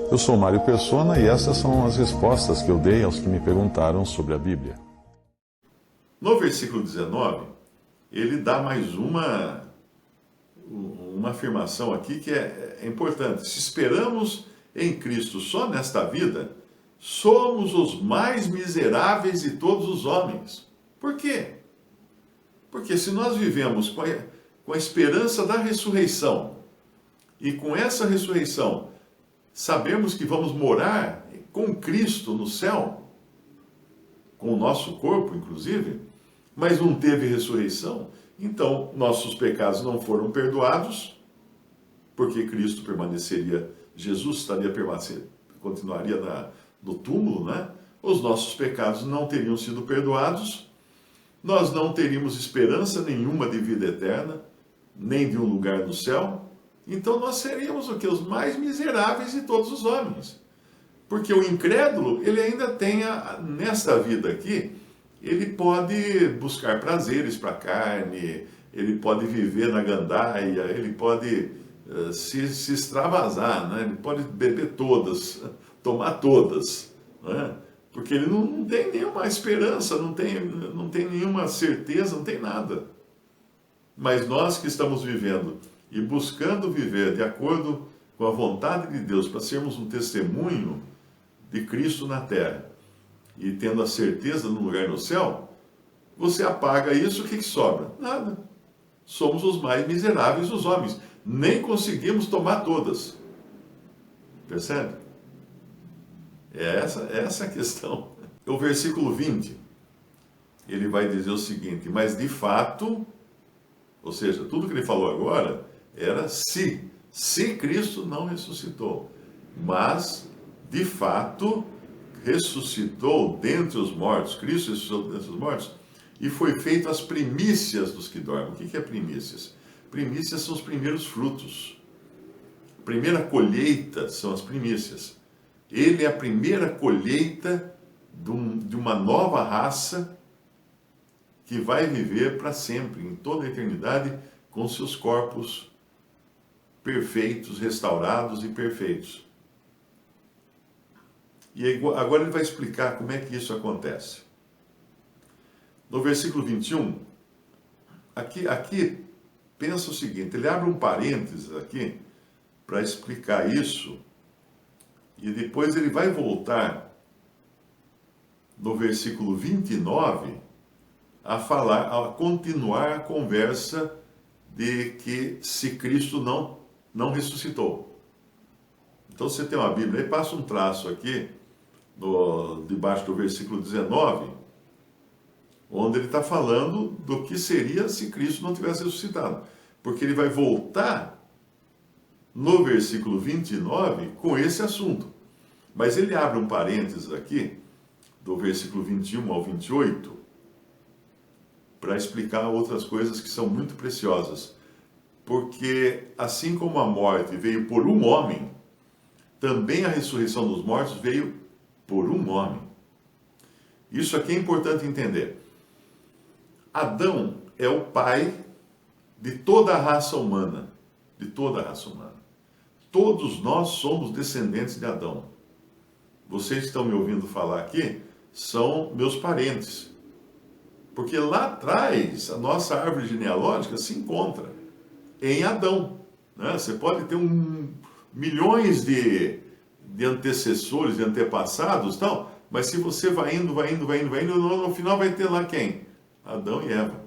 Eu sou Mário Persona e essas são as respostas que eu dei aos que me perguntaram sobre a Bíblia. No versículo 19, ele dá mais uma afirmação aqui que é importante. Se esperamos em Cristo só nesta vida, somos os mais miseráveis de todos os homens. Por quê? Porque se nós vivemos com a esperança da ressurreição, e com essa ressurreição sabemos que vamos morar com Cristo no céu, com o nosso corpo, inclusive, mas não teve ressurreição, então nossos pecados não foram perdoados, porque Cristo permaneceria, Jesus continuaria no túmulo, né? Os nossos pecados não teriam sido perdoados, nós não teríamos esperança nenhuma de vida eterna, nem de um lugar no céu, então nós seríamos o que? Os mais miseráveis de todos os homens. Porque o incrédulo, ele ainda tem, nesta vida aqui, ele pode buscar prazeres para a carne, ele pode viver na gandaia, ele pode se extravasar, né? Ele pode beber todas, tomar todas, né? Porque ele não tem nenhuma esperança, não tem nenhuma certeza, não tem nada. Mas nós que estamos vivendo e buscando viver de acordo com a vontade de Deus, para sermos um testemunho de Cristo na terra, e tendo a certeza no lugar no céu, você apaga isso, o que sobra? Nada. Somos os mais miseráveis dos homens. Nem conseguimos tomar todas. Percebe? É essa a questão. O versículo 20, ele vai dizer o seguinte: mas de fato, ou seja, tudo que ele falou agora era se Cristo não ressuscitou. Mas, de fato, ressuscitou dentre os mortos, Cristo ressuscitou dentre os mortos, e foi feito as primícias dos que dormem. O que é primícias? Primícias são os primeiros frutos. A primeira colheita são as primícias. Ele é a primeira colheita de uma nova raça que vai viver para sempre, em toda a eternidade, com seus corpos perfeitos, restaurados e perfeitos. E agora ele vai explicar como é que isso acontece. No versículo 21, aqui pensa o seguinte, ele abre um parênteses aqui para explicar isso, e depois ele vai voltar no versículo 29 a continuar a conversa de que se Cristo não ressuscitou. Então você tem uma Bíblia, aí passa um traço aqui, debaixo do versículo 19, onde ele está falando do que seria se Cristo não tivesse ressuscitado. Porque ele vai voltar no versículo 29 com esse assunto. Mas ele abre um parênteses aqui, do versículo 21 ao 28, para explicar outras coisas que são muito preciosas. Porque assim como a morte veio por um homem, também a ressurreição dos mortos veio por um homem. Isso aqui é importante entender. Adão é o pai de toda a raça humana. De toda a raça humana. Todos nós somos descendentes de Adão. Vocês que estão me ouvindo falar aqui são meus parentes. Porque lá atrás, a nossa árvore genealógica se encontra em Adão. Né? Você pode ter milhões de antecessores, de antepassados, tal, mas se você vai indo, no final vai ter lá quem? Adão e Eva.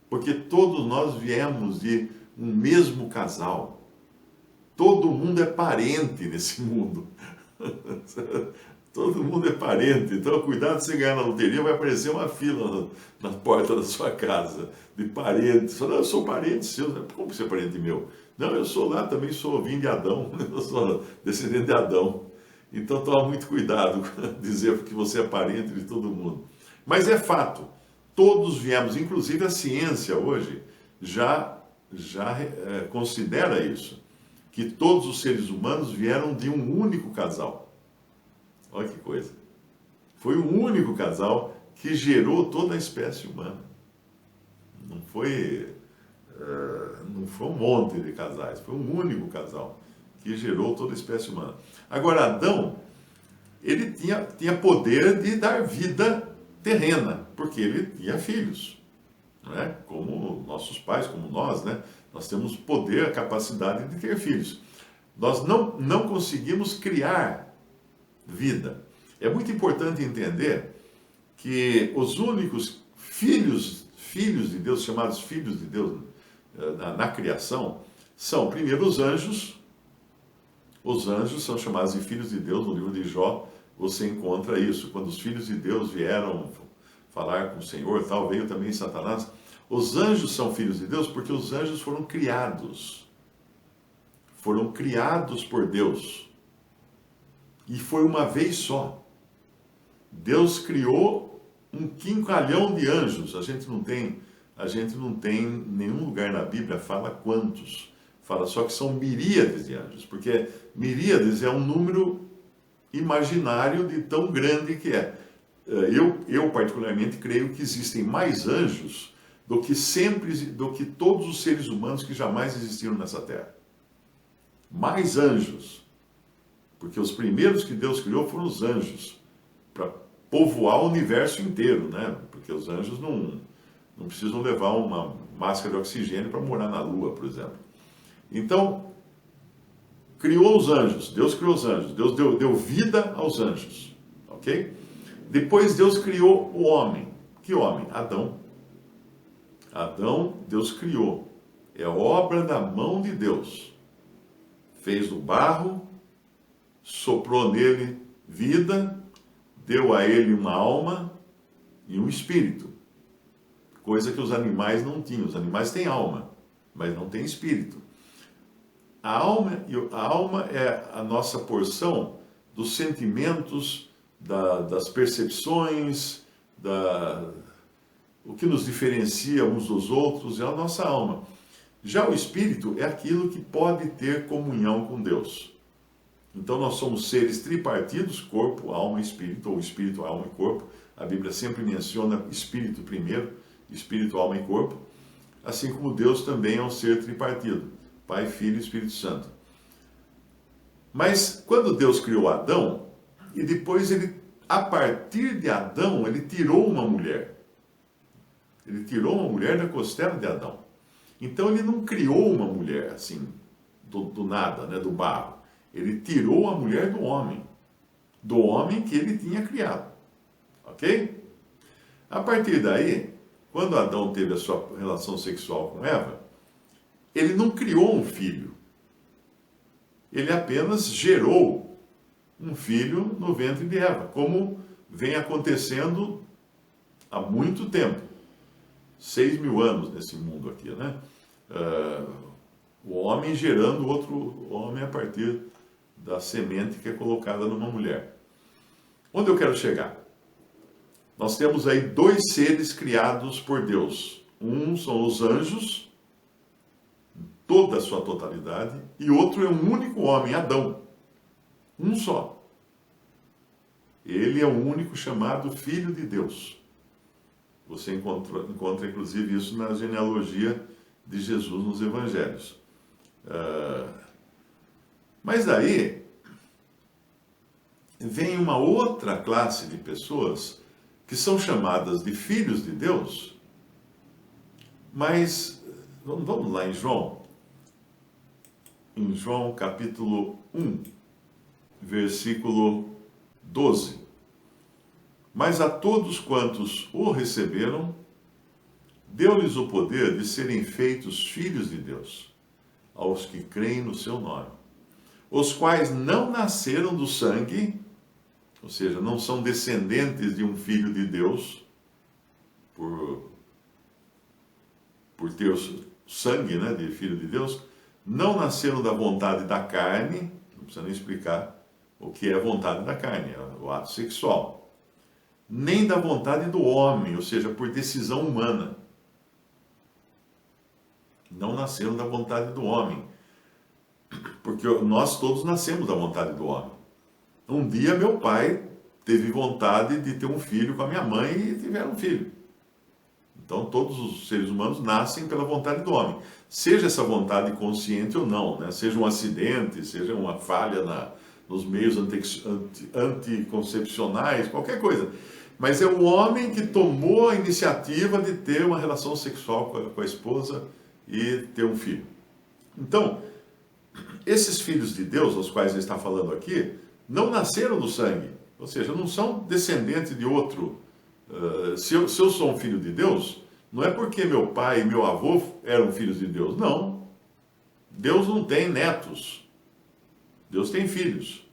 Porque todos nós viemos de um mesmo casal. Todo mundo é parente nesse mundo. Todo mundo é parente. Então, cuidado, se você ganhar na loteria, vai aparecer uma fila na porta da sua casa, de parentes. Você fala, eu sou parente seu. Como você é parente meu? Não, eu sou lá, também sou vindo de Adão. Eu sou descendente de Adão. Então, toma muito cuidado com dizer que você é parente de todo mundo. Mas é fato. Todos viemos, inclusive a ciência hoje já considera isso. Que todos os seres humanos vieram de um único casal. Olha que coisa. Foi um único casal que gerou toda a espécie humana. Não foi um monte de casais, foi um único casal que gerou toda a espécie humana. Agora, Adão, ele tinha poder de dar vida terrena, porque ele tinha filhos, não é? Como nossos pais, como nós, né? Nós temos poder, a capacidade de ter filhos. Nós não conseguimos criar vida. É muito importante entender que os únicos filhos de Deus, chamados filhos de Deus na criação, são, primeiro, os anjos. Os anjos são chamados de filhos de Deus. No livro de Jó você encontra isso. Quando os filhos de Deus vieram falar com o Senhor, tal, veio também Satanás. Os anjos são filhos de Deus porque os anjos foram criados. Foram criados por Deus. E foi uma vez só. Deus criou um quincalhão de anjos. A gente não tem nenhum lugar na Bíblia fala quantos. Fala só que são miríades de anjos, porque miríades é um número imaginário de tão grande que é. Eu particularmente creio que existem mais anjos do que todos os seres humanos que jamais existiram nessa terra. Mais anjos. Porque os primeiros que Deus criou foram os anjos, para povoar o universo inteiro, né? Porque os anjos não precisam levar uma máscara de oxigênio para morar na Lua, por exemplo. Então, criou os anjos, Deus criou os anjos, Deus deu vida aos anjos, ok? Depois Deus criou o homem. Que homem? Adão. Adão, Deus criou. É obra da mão de Deus. Fez do barro, soprou nele vida, deu a ele uma alma e um espírito. Coisa que os animais não tinham. Os animais têm alma, mas não têm espírito. A alma é a nossa porção dos sentimentos, das percepções, o que nos diferencia uns dos outros é a nossa alma. Já o espírito é aquilo que pode ter comunhão com Deus. Então nós somos seres tripartidos, corpo, alma e espírito, ou espírito, alma e corpo. A Bíblia sempre menciona espírito primeiro, espírito, alma e corpo. Assim como Deus também é um ser tripartido, Pai, Filho e Espírito Santo. Mas quando Deus criou Adão, e depois a partir de Adão, ele tirou uma mulher. Ele tirou uma mulher da costela de Adão. Então ele não criou uma mulher assim, do nada, né, do barro. Ele tirou a mulher do homem que ele tinha criado. Ok? A partir daí, quando Adão teve a sua relação sexual com Eva, ele não criou um filho. Ele apenas gerou um filho no ventre de Eva, como vem acontecendo há muito tempo. 6.000 anos nesse mundo aqui, né? O homem gerando outro homem a partir da semente que é colocada numa mulher. Onde eu quero chegar? Nós temos aí dois seres criados por Deus. Um são os anjos, toda a sua totalidade, e outro é um único homem, Adão. Um só. Ele é o único chamado Filho de Deus. Você encontra inclusive isso na genealogia de Jesus nos Evangelhos. Mas daí vem uma outra classe de pessoas que são chamadas de filhos de Deus, mas vamos lá em João capítulo 1, versículo 12. Mas a todos quantos o receberam, deu-lhes o poder de serem feitos filhos de Deus, aos que creem no seu nome, os quais não nasceram do sangue, ou seja, não são descendentes de um filho de Deus, por ter sangue, né, de filho de Deus, não nasceram da vontade da carne, não precisa nem explicar o que é a vontade da carne, é o ato sexual, nem da vontade do homem, ou seja, por decisão humana. Não nasceram da vontade do homem, porque nós todos nascemos da vontade do homem. Um dia meu pai teve vontade de ter um filho com a minha mãe e tiveram um filho. Então, todos os seres humanos nascem pela vontade do homem. Seja essa vontade consciente ou não, né? Seja um acidente, seja uma falha nos meios anticoncepcionais, qualquer coisa. Mas é o homem que tomou a iniciativa de ter uma relação sexual com a esposa e ter um filho. Então, esses filhos de Deus, aos quais ele está falando aqui, não nasceram do sangue. Ou seja, não são descendentes de outro. Se eu sou um filho de Deus, não é porque meu pai e meu avô eram filhos de Deus. Não. Deus não tem netos. Deus tem filhos.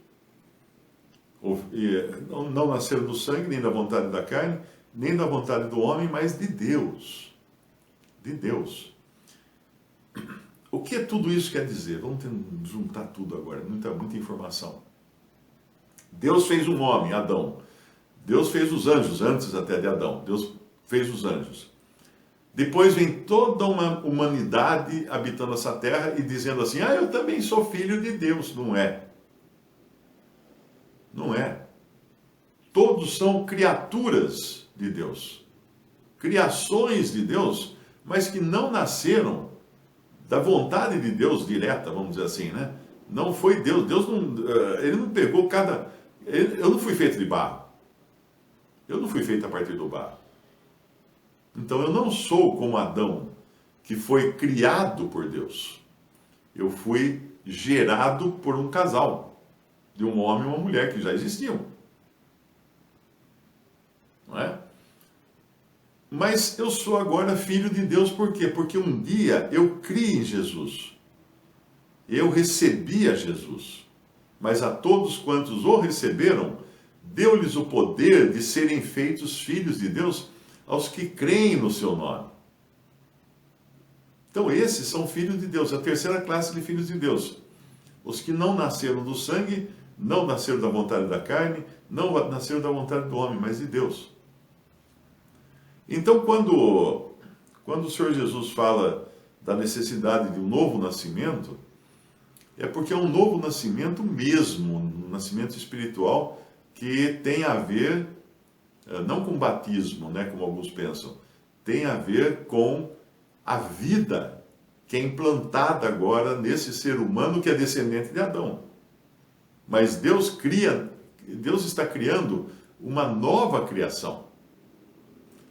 Não nasceram do sangue, nem da vontade da carne, nem da vontade do homem, mas de Deus. De Deus. O que tudo isso quer dizer? Vamos juntar tudo agora, muita informação. Deus fez um homem, Adão. Deus fez os anjos, antes até de Adão. Deus fez os anjos. Depois vem toda uma humanidade habitando essa terra e dizendo assim, eu também sou filho de Deus. Não é. Não é. Todos são criaturas de Deus. Criações de Deus, mas que não nasceram da vontade de Deus direta, vamos dizer assim, né? Não foi Deus. Deus não, ele não pegou eu não fui feito de barro. Eu não fui feito a partir do barro. Então eu não sou como Adão, que foi criado por Deus. Eu fui gerado por um casal, de um homem e uma mulher que já existiam. Não é? Mas eu sou agora filho de Deus, por quê? Porque um dia eu criei em Jesus. Eu recebi a Jesus. Mas a todos quantos o receberam, deu-lhes o poder de serem feitos filhos de Deus aos que creem no seu nome. Então esses são filhos de Deus, a terceira classe de filhos de Deus. Os que não nasceram do sangue, não nasceram da vontade da carne, não nasceram da vontade do homem, mas de Deus. Então quando o Senhor Jesus fala da necessidade de um novo nascimento, é porque é um novo nascimento mesmo, um nascimento espiritual que tem a ver, não com batismo, né, como alguns pensam, tem a ver com a vida que é implantada agora nesse ser humano que é descendente de Adão. Mas Deus está criando uma nova criação.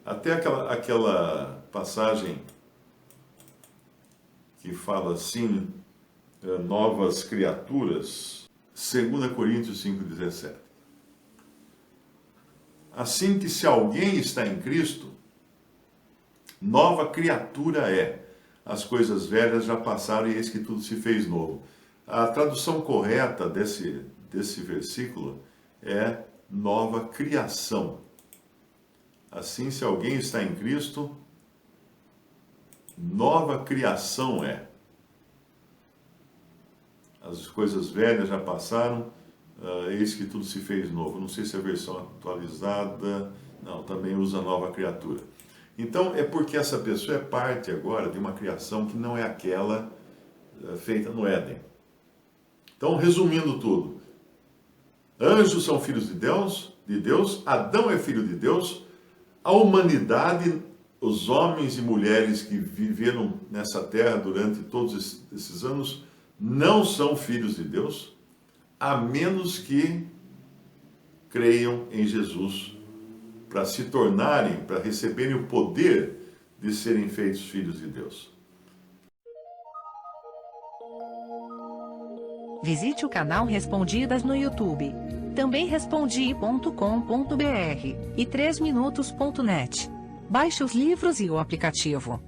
Até aquela passagem que fala assim, novas criaturas, 2 Coríntios 5,17. Assim que se alguém está em Cristo, nova criatura é. As coisas velhas já passaram e eis que tudo se fez novo. A tradução correta desse versículo é nova criação. Assim, se alguém está em Cristo, nova criação é. As coisas velhas já passaram, eis que tudo se fez novo. Não sei se é a versão atualizada, não, também usa nova criatura. Então, é porque essa pessoa é parte agora de uma criação que não é aquela feita no Éden. Então, resumindo tudo, anjos são filhos de Deus, Adão é filho de Deus, a humanidade, os homens e mulheres que viveram nessa terra durante todos esses anos, não são filhos de Deus, a menos que creiam em Jesus, para se tornarem, para receberem o poder de serem feitos filhos de Deus. Visite o canal Respondidas no YouTube. Também respondi.com.br e 3minutos.net. Baixe os livros e o aplicativo.